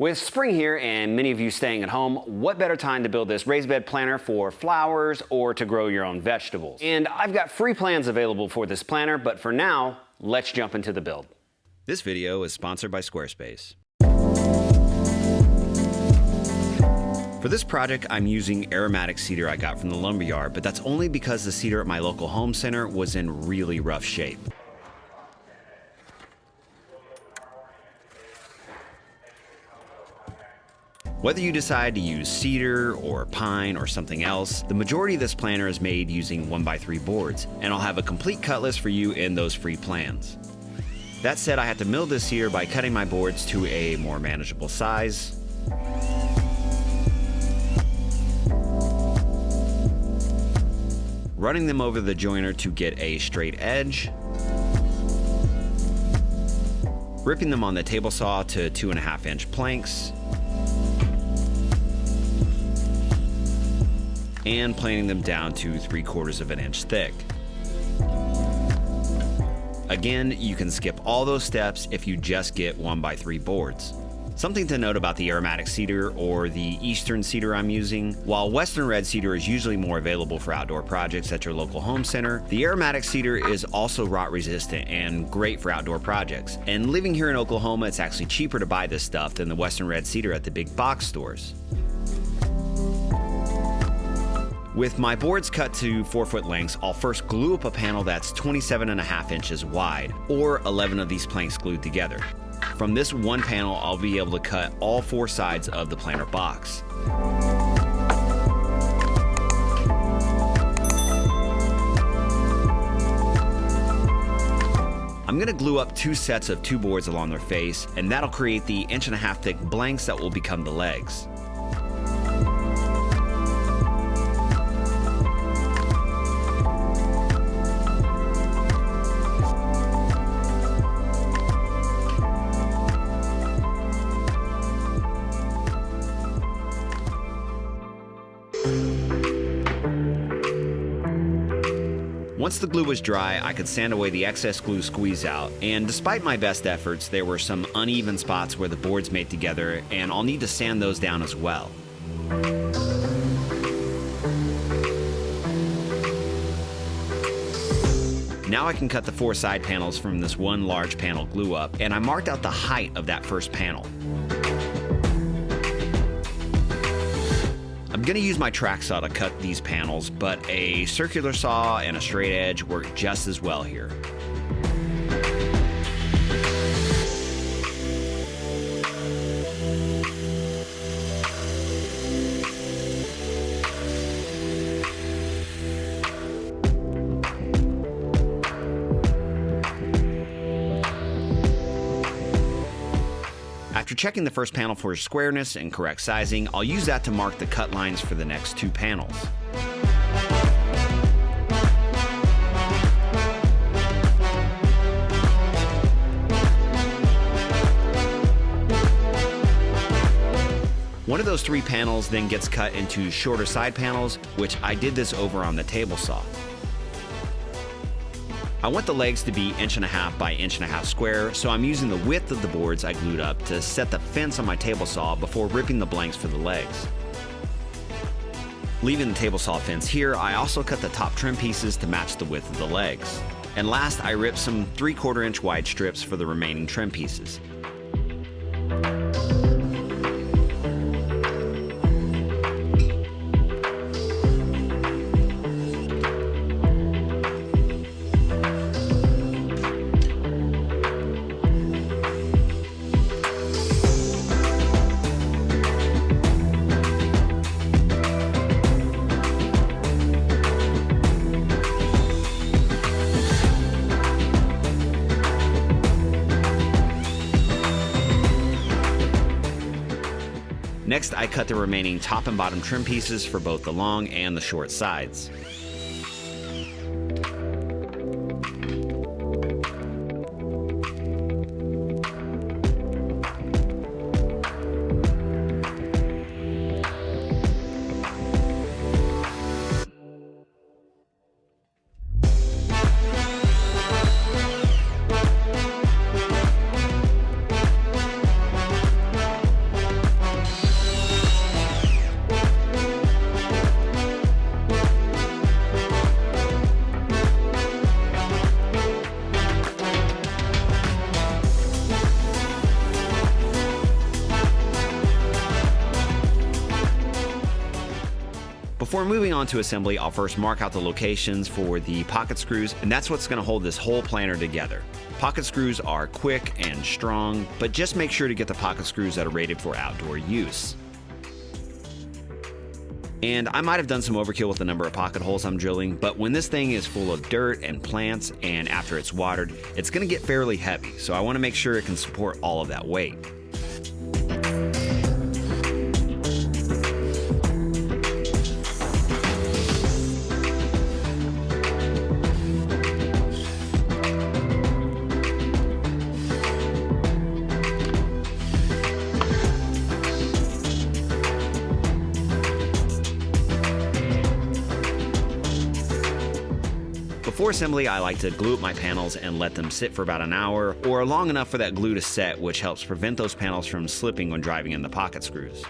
With spring here and many of you staying at home, what better time to build this raised bed planter for flowers or to grow your own vegetables? And I've got free plans available for this planter, but for now, let's jump into the build. This video is sponsored by Squarespace. For this project, I'm using aromatic cedar I got from the lumberyard, but that's only because the cedar at my local home center was in really rough shape. Whether you decide to use cedar or pine or something else, the majority of this planter is made using 1x3 boards, and I'll have a complete cut list for you in those free plans. That said, I had to mill this cedar by cutting my boards to a more manageable size. Running them over the joiner to get a straight edge. Ripping them on the table saw to 2.5-inch planks. And planing them down to 3/4 of an inch thick. Again, you can skip all those steps if you just get 1x3 boards. Something to note about the aromatic cedar or the eastern cedar I'm using, while western red cedar is usually more available for outdoor projects at your local home center, the aromatic cedar is also rot resistant and great for outdoor projects. And living here in Oklahoma, it's actually cheaper to buy this stuff than the western red cedar at the big box stores. With my boards cut to 4-foot lengths, I'll first glue up a panel that's 27.5 inches wide, or 11 of these planks glued together. From this one panel, I'll be able to cut all 4 sides of the planter box. I'm going to glue up 2 sets of 2 boards along their face, and that'll create the 1.5-inch thick blanks that will become the legs. Once the glue was dry, I could sand away the excess glue squeeze out, and despite my best efforts, there were some uneven spots where the boards made together, and I'll need to sand those down as well. Now I can cut the 4 side panels from this one large panel glue up, and I marked out the height of that first panel. I'm going to use my track saw to cut these panels, but a circular saw and a straight edge work just as well here. After checking the first panel for squareness and correct sizing, I'll use that to mark the cut lines for the next 2 panels. One of those 3 panels then gets cut into shorter side panels, which I did this over on the table saw. I want the legs to be 1.5 by 1.5 square, so I'm using the width of the boards I glued up to set the fence on my table saw before ripping the blanks for the legs. Leaving the table saw fence here, I also cut the top trim pieces to match the width of the legs. And last, I ripped some 3/4-inch wide strips for the remaining trim pieces. Next, I cut the remaining top and bottom trim pieces for both the long and the short sides. Before moving on to assembly, I'll first mark out the locations for the pocket screws, and that's what's going to hold this whole planter together. Pocket screws are quick and strong, but just make sure to get the pocket screws that are rated for outdoor use. And I might have done some overkill with the number of pocket holes I'm drilling, but when this thing is full of dirt and plants and after it's watered, it's going to get fairly heavy, so I want to make sure it can support all of that weight. Before assembly, I like to glue up my panels and let them sit for about an hour, or long enough for that glue to set, which helps prevent those panels from slipping when driving in the pocket screws.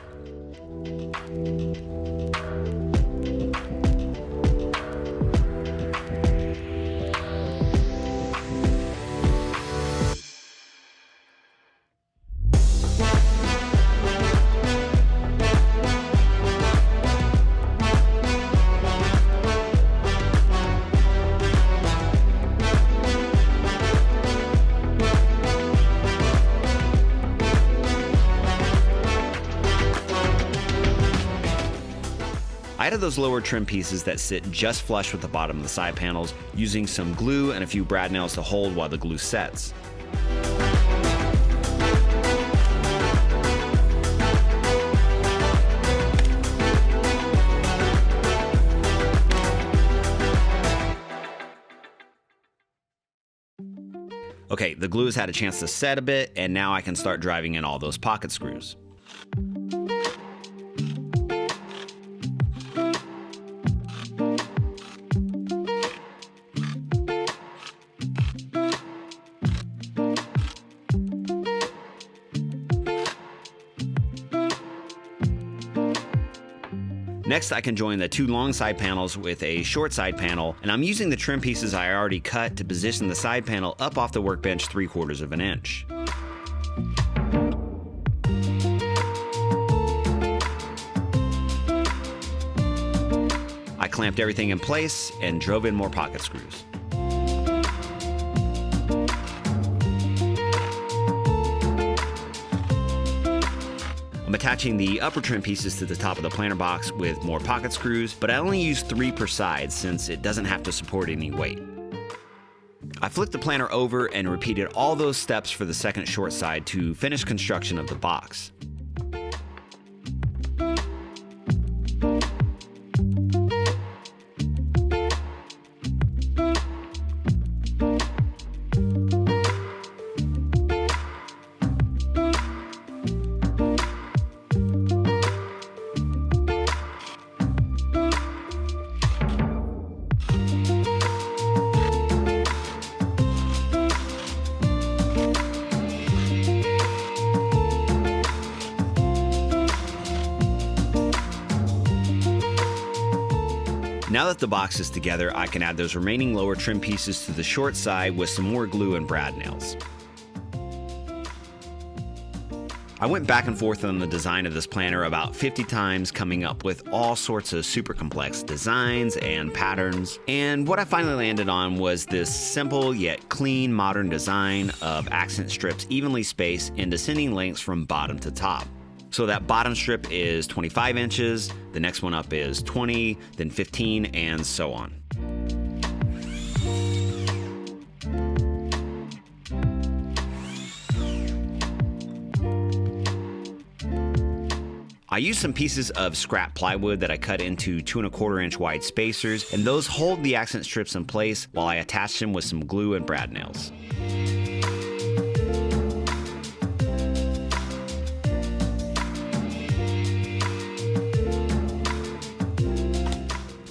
I added those lower trim pieces that sit just flush with the bottom of the side panels, using some glue and a few brad nails to hold while the glue sets. Okay, the glue has had a chance to set a bit, and now I can start driving in all those pocket screws. Next, I can join the two long side panels with a short side panel, and I'm using the trim pieces I already cut to position the side panel up off the workbench 3/4 of an inch. I clamped everything in place and drove in more pocket screws. I'm attaching the upper trim pieces to the top of the planter box with more pocket screws, but I only use 3 per side since it doesn't have to support any weight. I flipped the planter over and repeated all those steps for the second short side to finish construction of the box. Now that the box is together, I can add those remaining lower trim pieces to the short side with some more glue and brad nails. I went back and forth on the design of this planter about 50 times, coming up with all sorts of super complex designs and patterns. And what I finally landed on was this simple yet clean modern design of accent strips evenly spaced in descending lengths from bottom to top. So that bottom strip is 25 inches, the next one up is 20, then 15, and so on. I used some pieces of scrap plywood that I cut into 2 1/4 inch wide spacers, and those hold the accent strips in place while I attach them with some glue and brad nails.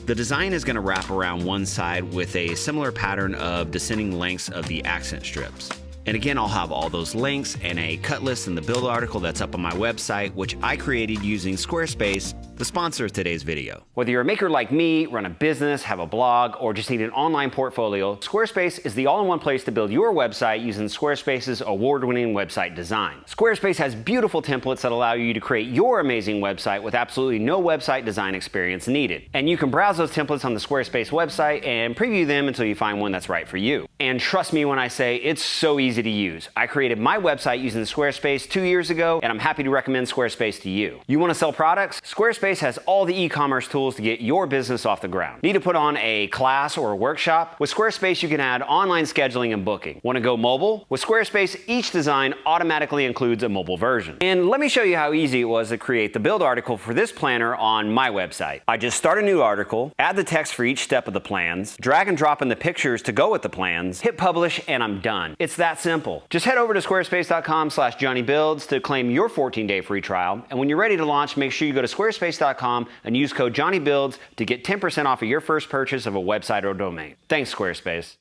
The design is going to wrap around one side with a similar pattern of descending lengths of the accent strips. And again, I'll have all those links and a cut list in the build article that's up on my website, which I created using Squarespace the sponsor of today's video. Whether you're a maker like me, run a business, have a blog, or just need an online portfolio, Squarespace is the all-in-one place to build your website using Squarespace's award-winning website design. Squarespace has beautiful templates that allow you to create your amazing website with absolutely no website design experience needed. And you can browse those templates on the Squarespace website and preview them until you find one that's right for you. And trust me when I say it's so easy to use. I created my website using Squarespace 2 years ago, and I'm happy to recommend Squarespace to you. You want to sell products? Squarespace has all the e-commerce tools to get your business off the ground. Need to put on a class or a workshop? With Squarespace, you can add online scheduling and booking. Want to go mobile? With Squarespace, each design automatically includes a mobile version. And let me show you how easy it was to create the build article for this planner on my website. I just start a new article, add the text for each step of the plans, drag and drop in the pictures to go with the plans, hit publish, and I'm done. It's that simple. Just head over to squarespace.com/JonnyBuilds to claim your 14-day free trial. And when you're ready to launch, make sure you go to squarespace.com and use code JonnyBuilds to get 10% off of your first purchase of a website or domain. Thanks, Squarespace.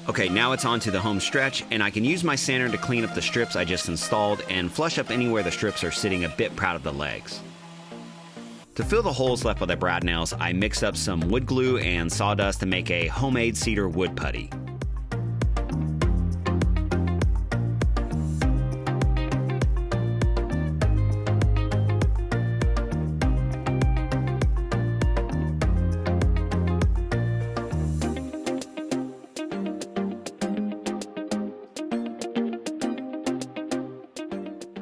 Okay, now it's on to the home stretch, and I can use my sander to clean up the strips I just installed and flush up anywhere the strips are sitting a bit proud of the legs. To fill the holes left by the brad nails, I mixed up some wood glue and sawdust to make a homemade cedar wood putty.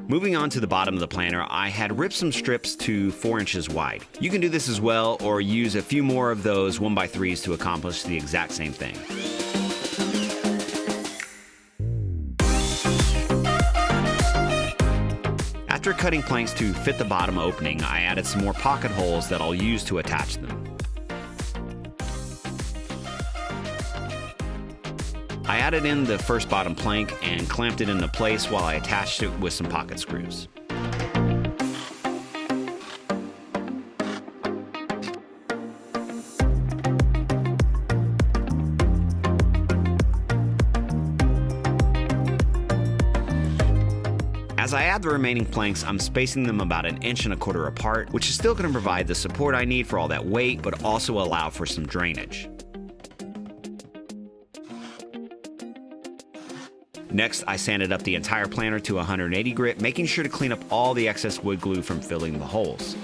Moving on to the bottom of the planner, I had ripped some strips to 4 inches wide. You can do this as well, or use a few more of those 1x3s to accomplish the exact same thing. After cutting planks to fit the bottom opening, I added some more pocket holes that I'll use to attach them. I added in the first bottom plank and clamped it into place while I attached it with some pocket screws. As I add the remaining planks, I'm spacing them about 1.25 inches apart, which is still going to provide the support I need for all that weight, but also allow for some drainage. Next, I sanded up the entire planner to 180 grit, making sure to clean up all the excess wood glue from filling the holes.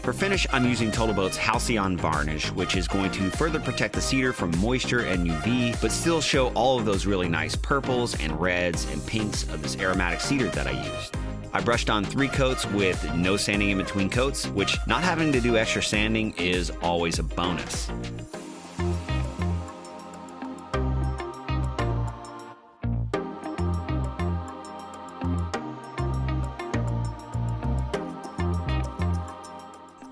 For finish, I'm using Total Boat's Halcyon Varnish, which is going to further protect the cedar from moisture and UV, but still show all of those really nice purples and reds and pinks of this aromatic cedar that I used. I brushed on 3 coats with no sanding in between coats, which not having to do extra sanding is always a bonus.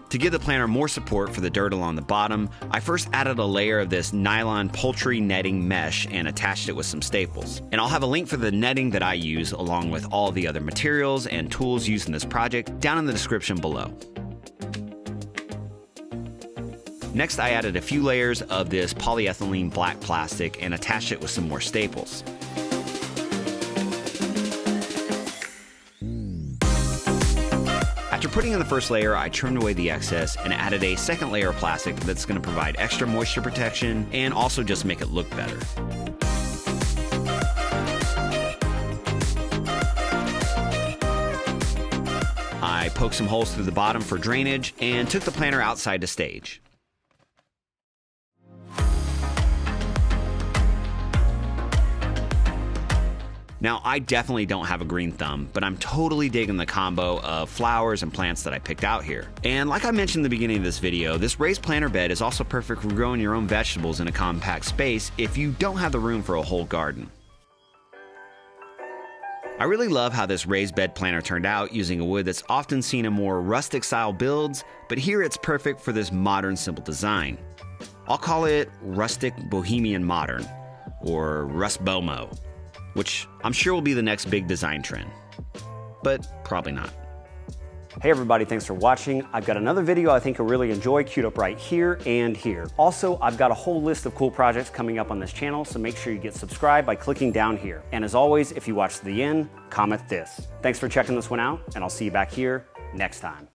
To give the planner more support for the dirt along the bottom, I first added a layer of this nylon poultry netting mesh and attached it with some staples. And I'll have a link for the netting that I use along with all the other materials and tools used in this project down in the description below. Next, I added a few layers of this polyethylene black plastic and attached it with some more staples. After putting in the first layer, I trimmed away the excess and added a second layer of plastic that's going to provide extra moisture protection and also just make it look better. I poked some holes through the bottom for drainage and took the planner outside to stage. Now, I definitely don't have a green thumb, but I'm totally digging the combo of flowers and plants that I picked out here. And like I mentioned in the beginning of this video, this raised planter bed is also perfect for growing your own vegetables in a compact space if you don't have the room for a whole garden. I really love how this raised bed planter turned out using a wood that's often seen in more rustic style builds, but here it's perfect for this modern simple design. I'll call it rustic bohemian modern, or Rust Bomo, which I'm sure will be the next big design trend, but probably not. Hey everybody, thanks for watching. I've got another video I think you'll really enjoy queued up right here and here. Also, I've got a whole list of cool projects coming up on this channel, so make sure you get subscribed by clicking down here. And as always, if you watch to the end, comment this. Thanks for checking this one out, and I'll see you back here next time.